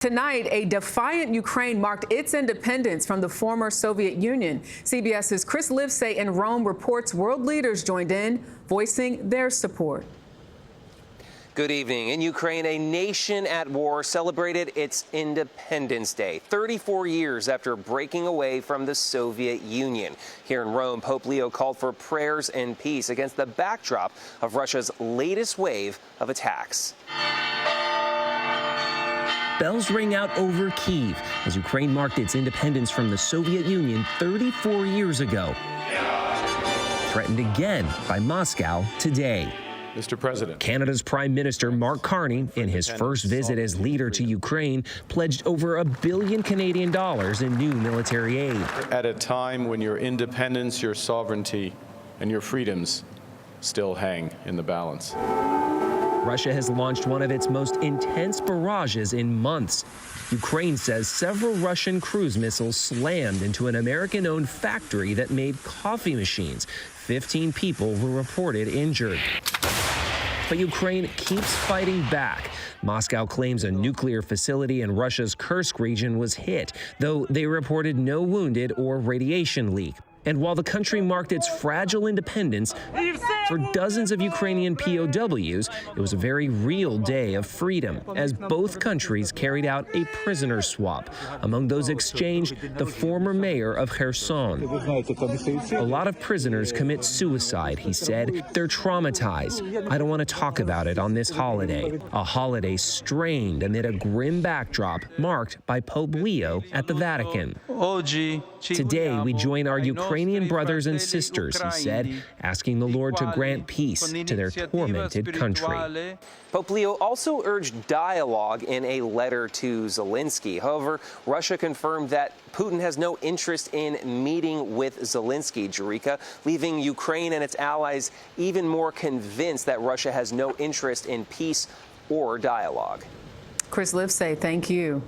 Tonight, a defiant Ukraine marked its independence from the former Soviet Union. CBS's Chris Livesay in Rome reports world leaders joined in, voicing their support. Good evening. In Ukraine, a nation at war celebrated its Independence Day, 34 years after breaking away from the Soviet Union. Here in Rome, Pope Leo called for prayers and peace against the backdrop of Russia's latest wave of attacks. Bells ring out over Kyiv as Ukraine marked its independence from the Soviet Union 34 years ago. Threatened again by Moscow today. Mr. President. Canada's Prime Minister Mark Carney, in his first visit as leader to Ukraine, pledged over $1 billion Canadian in new military aid. At a time when your independence, your sovereignty, and your freedoms still hang in the balance. Russia has launched one of its most intense barrages in months. Ukraine says several Russian cruise missiles slammed into an American-owned factory that made coffee machines. 15 people were reported injured. But Ukraine keeps fighting back. Moscow claims a nuclear facility in Russia's Kursk region was hit, though they reported no wounded or radiation leak. And while the country marked its fragile independence, for dozens of Ukrainian POWs, it was a very real day of freedom, as both countries carried out a prisoner swap. Among those exchanged, the former mayor of Kherson. A lot of prisoners commit suicide, he said. They're traumatized. I don't want to talk about it on this holiday. A holiday strained amid a grim backdrop marked by Pope Leo at the Vatican. Today, we join our Ukrainian brothers and sisters, he said, asking the Lord to grant peace to their tormented country. Pope Leo also urged dialogue in a letter to Zelensky. However, Russia confirmed that Putin has no interest in meeting with Zelensky, Jerica, leaving Ukraine and its allies even more convinced that Russia has no interest in peace or dialogue. Chris Livesay, thank you.